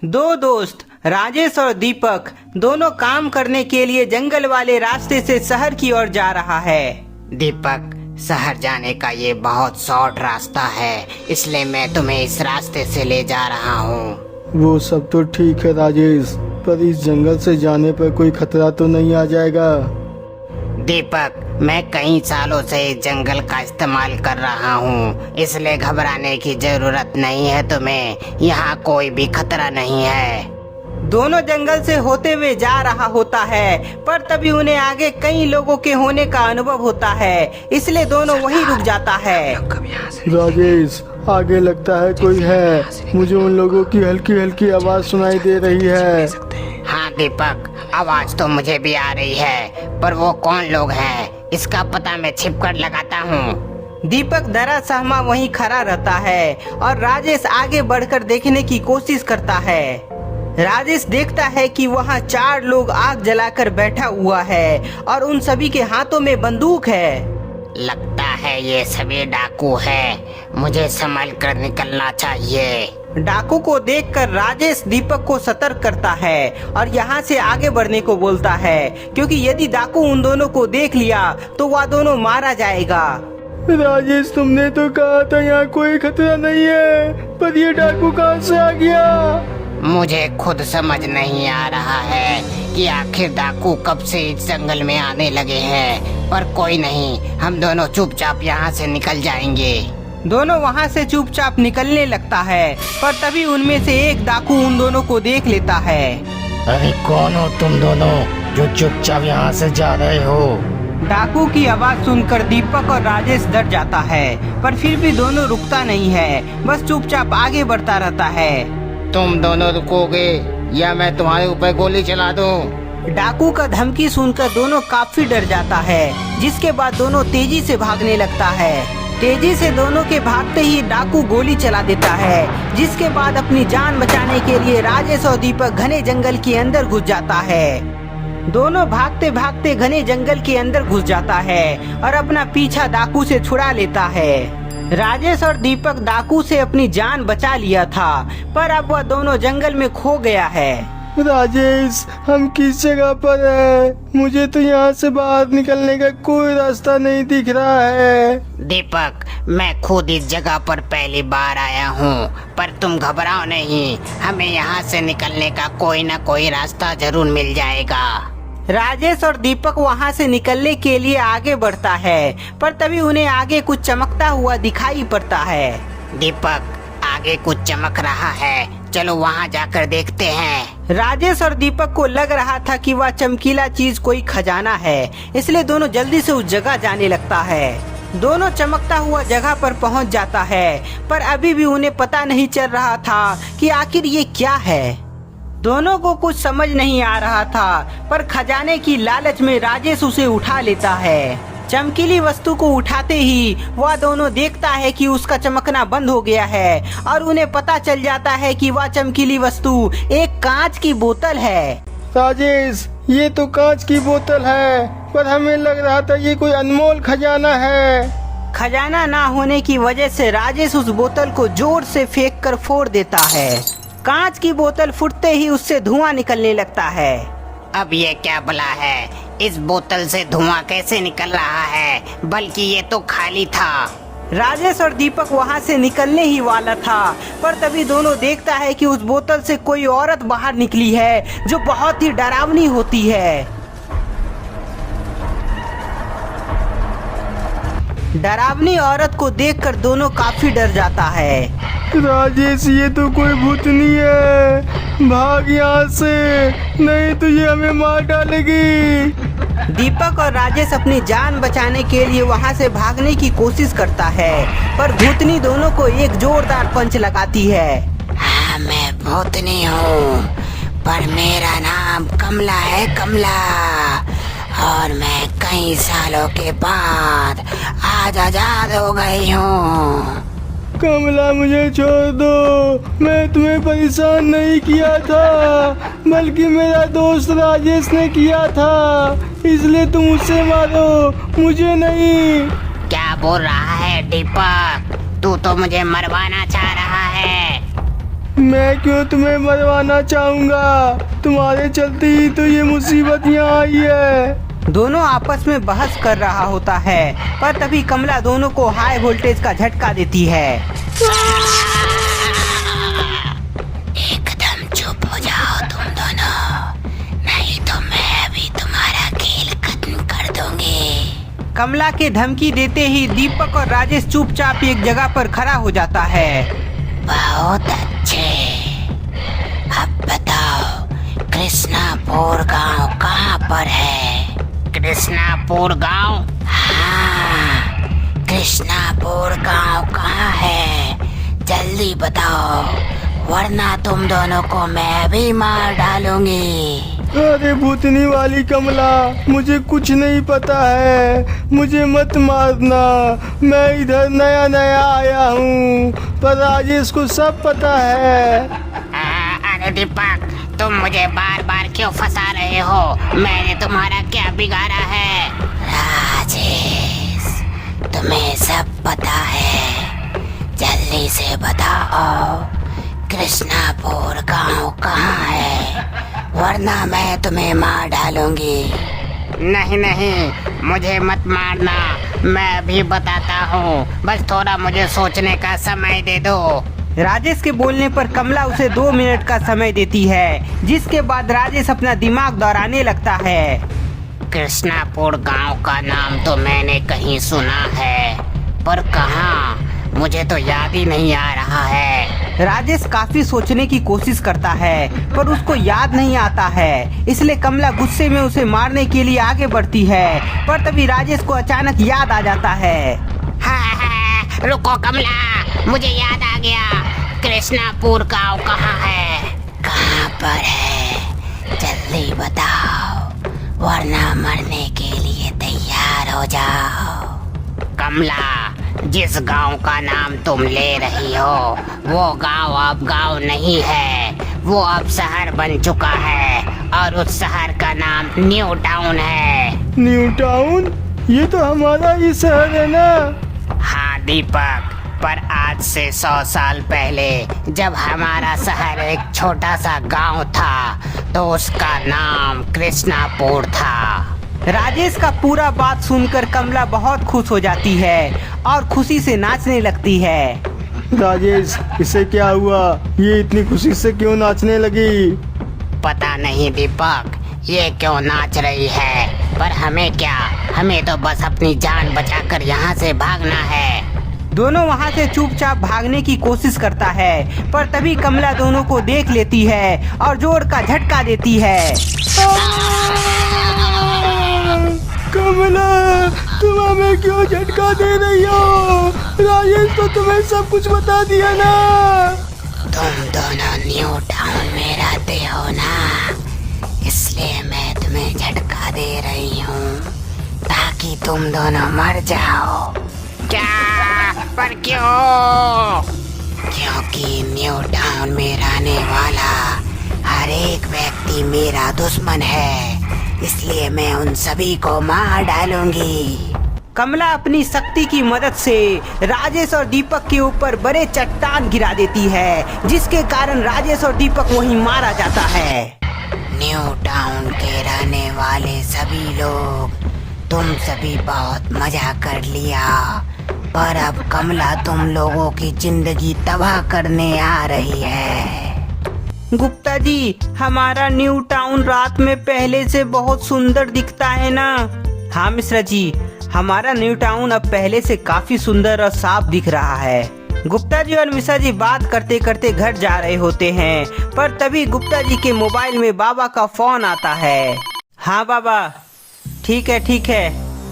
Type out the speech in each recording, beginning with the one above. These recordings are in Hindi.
दो दोस्त राजेश और दीपक दोनों काम करने के लिए जंगल वाले रास्ते से शहर की ओर जा रहा है। दीपक, शहर जाने का ये बहुत शॉर्ट रास्ता है, इसलिए मैं तुम्हें इस रास्ते से ले जा रहा हूँ। वो सब तो ठीक है राजेश, पर इस जंगल से जाने पर कोई खतरा तो नहीं आ जाएगा? दीपक, मैं कई सालों से इस जंगल का इस्तेमाल कर रहा हूँ, इसलिए घबराने की जरूरत नहीं है तुम्हें। यहाँ कोई भी खतरा नहीं है। दोनों जंगल से होते हुए जा रहा होता है, पर तभी उन्हें आगे कई लोगों के होने का अनुभव होता है, इसलिए दोनों वहीं रुक जाता है। राजेश, आगे लगता है कोई है। मुझे उन लोगों की हल्की हल्की आवाज सुनाई दे रही है। हाँ दीपक, आवाज तो मुझे भी आ रही है, पर वो कौन लोग हैं इसका पता मैं छिपकर लगाता हूँ। दीपक डरा सहमा वहीं खड़ा रहता है और राजेश आगे बढ़कर देखने की कोशिश करता है। राजेश देखता है कि वहाँ 4 लोग आग जलाकर बैठा हुआ है और उन सभी के हाथों में बंदूक है। लगता है ये सभी डाकू हैं, मुझे संभल कर निकलना चाहिए। डाकू को देखकर राजेश दीपक को सतर्क करता है और यहाँ से आगे बढ़ने को बोलता है, क्योंकि यदि डाकू उन दोनों को देख लिया तो वह दोनों मारा जाएगा। राजेश, तुमने तो कहा था यहाँ कोई खतरा नहीं है, पर ये डाकू कहाँ से आ गया? मुझे खुद समझ नहीं आ रहा है कि आखिर डाकू कब से इस जंगल में आने लगे हैं, पर कोई नहीं, हम दोनों चुपचाप यहाँ से निकल जाएंगे। दोनों वहाँ से चुपचाप निकलने लगता है, पर तभी उनमें से एक डाकू उन दोनों को देख लेता है। अरे कौन हो तुम दोनों जो चुपचाप यहाँ से जा रहे हो? डाकू की आवाज सुनकर दीपक और राजेश डर जाता है, पर फिर भी दोनों रुकता नहीं है, बस चुपचाप आगे बढ़ता रहता है। तुम दोनों रुकोगे या मैं तुम्हारे ऊपर गोली चला दूं? डाकू का धमकी सुनकर दोनों काफी डर जाता है, जिसके बाद दोनों तेजी से भागने लगता है। तेजी से दोनों के भागते ही डाकू गोली चला देता है, जिसके बाद अपनी जान बचाने के लिए राजेश और दीपक घने जंगल के अंदर घुस जाता है। दोनों भागते भागते घने जंगल के अंदर घुस जाता है और अपना पीछा डाकू से छुड़ा लेता है। राजेश और दीपक डाकू से अपनी जान बचा लिया था, पर अब वह दोनों जंगल में खो गया है। राजेश, हम किस जगह पर है? मुझे तो यहाँ से बाहर निकलने का कोई रास्ता नहीं दिख रहा है। दीपक, मैं खुद इस जगह पर पहली बार आया हूँ, पर तुम घबराओ नहीं, हमें यहाँ से निकलने का कोई न कोई रास्ता जरूर मिल जाएगा। राजेश और दीपक वहाँ से निकलने के लिए आगे बढ़ता है, पर तभी उन्हें आगे कुछ चमकता हुआ दिखाई पड़ता है। दीपक, आगे कुछ चमक रहा है, चलो वहाँ जाकर देखते हैं। राजेश और दीपक को लग रहा था कि वह चमकीला चीज कोई खजाना है, इसलिए दोनों जल्दी से उस जगह जाने लगता है। दोनों चमकता हुआ जगह पर पहुंच जाता है, पर अभी भी उन्हें पता नहीं चल रहा था कि आखिर ये क्या है। दोनों को कुछ समझ नहीं आ रहा था, पर खजाने की लालच में राजेश उसे उठा लेता है। चमकीली वस्तु को उठाते ही वह दोनों देखता है कि उसका चमकना बंद हो गया है और उन्हें पता चल जाता है कि वह चमकीली वस्तु एक कांच की बोतल है। राजेश, ये तो कांच की बोतल है, पर हमें लग रहा था ये कोई अनमोल खजाना है। खजाना ना होने की वजह से राजेश उस बोतल को जोर से फेंक कर फोड़ देता है। कांच की बोतल फूटते ही उससे धुआं निकलने लगता है। अब ये क्या भला है, इस बोतल से धुआं कैसे निकल रहा है, बल्कि ये तो खाली था। राजेश और दीपक वहां से निकलने ही वाला था, पर तभी दोनों देखता है कि उस बोतल से कोई औरत बाहर निकली है, जो बहुत ही डरावनी होती है। डरावनी औरत को देखकर दोनों काफी डर जाता है। राजेश, ये तो कोई भूतनी है, भाग यहाँ से, नहीं तो ये हमें मार डालेगी। दीपक और राजेश अपनी जान बचाने के लिए वहां से भागने की कोशिश करता है, पर भूतनी दोनों को एक जोरदार पंच लगाती है। हाँ, मैं भूतनी हूँ, पर मेरा नाम कमला है, कमला, और मैं कई सालों के बाद आज आजाद हो गई हूँ। कमला, मुझे छोड़ दो, मैं तुम्हें परेशान नहीं किया था, बल्कि मेरा दोस्त राजेश ने किया था, इसलिए तुम उससे मारो, मुझे नहीं। क्या बोल रहा है दीपक? तू तो मुझे मरवाना चाह रहा है। मैं क्यों तुम्हें मरवाना चाहूँगा, तुम्हारे चलते ही तो ये मुसीबत यहाँ आई है। दोनों आपस में बहस कर रहा होता है, पर तभी कमला दोनों को हाई वोल्टेज का झटका देती है। एकदम चुप हो जाओ तुम दोनों, नहीं तो मैं अभी तुम्हारा खेल खत्म कर दूंगी। कमला के धमकी देते ही दीपक और राजेश चुपचाप एक जगह पर खड़ा हो जाता है। बहुत अच्छे, अब बताओ कृष्णापुर गांव कहाँ पर है? कृष्णापुर गांव? हाँ, कृष्णापुर गांव कहाँ है? जल्दी बताओ, वरना तुम दोनों को मैं भी मार डालूंगी। अरे भूतनी वाली कमला, मुझे कुछ नहीं पता है, मुझे मत मारना। मैं इधर नया नया आया हूँ, पर राजेश को सब पता है। अरे दीपक, तुम मुझे बार बार क्यों फंसा रहे हो? मैंने तुम्हारा क्या बिगाड़ा है? राजेश, तुम्हें सब पता है, जल्दी से बताओ कृष्णापुर गांव कहाँ है, वरना मैं तुम्हें मार डालूंगी। नहीं नहीं, मुझे मत मारना, मैं अभी बताता हूँ, बस थोड़ा मुझे सोचने का समय दे दो। राजेश के बोलने पर कमला उसे 2 मिनट का समय देती है, जिसके बाद राजेश अपना दिमाग दौड़ाने लगता है। कृष्णापुर गांव का नाम तो मैंने कहीं सुना है, पर कहाँ, मुझे तो याद ही नहीं आ रहा है। राजेश काफी सोचने की कोशिश करता है, पर उसको याद नहीं आता है, इसलिए कमला गुस्से में उसे मारने के लिए आगे बढ़ती है, पर तभी राजेश को अचानक याद आ जाता है। हाँ, रुको कमला, मुझे याद आ गया, कृष्णापुर गांव कहाँ है? कहाँ पर है? जल्दी बताओ, वरना मरने के लिए तैयार हो जाओ। कमला, जिस गांव का नाम तुम ले रही हो, वो गांव अब गांव नहीं है, वो अब शहर बन चुका है, और उस शहर का नाम न्यू टाउन है। New town? ये तो हमारा ही शहर है ना? हाँ दीपक, पर आज से 100 साल पहले जब हमारा शहर एक छोटा सा गांव था, तो उसका नाम कृष्णापुर था। राजेश का पूरा बात सुनकर कमला बहुत खुश हो जाती है और खुशी से नाचने लगती है। राजेश, इसे क्या हुआ? ये इतनी खुशी से क्यों नाचने लगी? पता नहीं दीपक, ये क्यों नाच रही है, पर हमें क्या, हमें तो बस अपनी जान बचाकर यहाँ से भागना है। दोनों वहाँ से चुपचाप भागने की कोशिश करता है, पर तभी कमला दोनों को देख लेती है और जोर का झटका देती है। कमला, तुम हमें क्यों झटका दे रही हो? राजेश तो तुम्हें सब कुछ बता दिया ना। तुम दोनों न्यू टाउन में रहते हो ना, इसलिए मैं तुम्हें झटका दे रही हूँ, ताकि तुम दोनों मर जाओ। क्या? पर क्यों? क्योंकि न्यू टाउन में रहने वाला हर एक व्यक्ति मेरा दुश्मन है, इसलिए मैं उन सभी को मार डालूंगी। कमला अपनी शक्ति की मदद से राजेश और दीपक के ऊपर बड़े चट्टान गिरा देती है, जिसके कारण राजेश और दीपक वहीं मारा जाता है। न्यू टाउन के रहने वाले सभी लोग, तुम सभी बहुत मजा कर लिया, पर अब कमला तुम लोगों की जिंदगी तबाह करने आ रही है। गुप्ता जी, हमारा न्यू टाउन रात में पहले से बहुत सुंदर दिखता है ना? हाँ मिश्रा जी, हमारा न्यू टाउन अब पहले से काफी सुंदर और साफ दिख रहा है। गुप्ता जी और मिश्रा जी बात करते करते घर जा रहे होते हैं, पर तभी गुप्ता जी के मोबाइल में बाबा का फोन आता है। हाँ बाबा, ठीक है,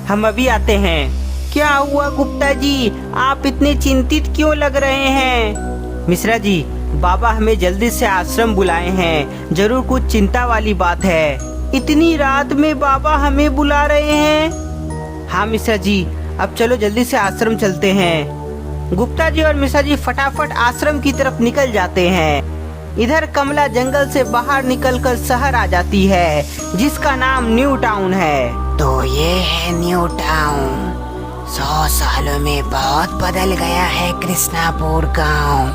हम अभी आते हैं। क्या हुआ गुप्ता जी, आप इतने चिंतित क्यों लग रहे हैं? मिश्रा जी, बाबा हमें जल्दी से आश्रम बुलाए हैं, जरूर कुछ चिंता वाली बात है। इतनी रात में बाबा हमें बुला रहे हैं? हाँ मिश्रा जी, अब चलो जल्दी से आश्रम चलते हैं। गुप्ता जी और मिश्रा जी फटाफट आश्रम की तरफ निकल जाते हैं। इधर कमला जंगल से बाहर निकलकर शहर आ जाती है, जिसका नाम न्यू टाउन है। तो ये है न्यू टाउन। 100 सालों में बहुत बदल गया है कृष्णापुर गांव।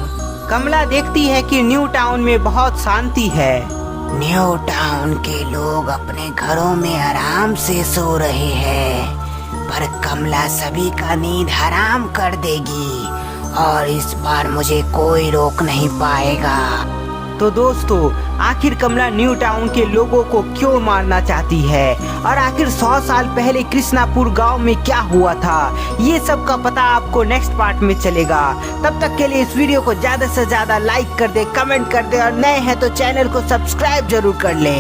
कमला देखती है कि न्यू टाउन में बहुत शांति है। न्यू टाउन के लोग अपने घरों में आराम से सो रहे हैं, पर कमला सभी का नींद हराम कर देगी और इस बार मुझे कोई रोक नहीं पाएगा। तो दोस्तों, आखिर कमला न्यू टाउन के लोगों को क्यों मारना चाहती है और आखिर 100 साल पहले कृष्णापुर गांव में क्या हुआ था, ये सब का पता आपको नेक्स्ट पार्ट में चलेगा। तब तक के लिए इस वीडियो को ज्यादा से ज्यादा लाइक कर दे, कमेंट कर दे और नए हैं तो चैनल को सब्सक्राइब जरूर कर ले।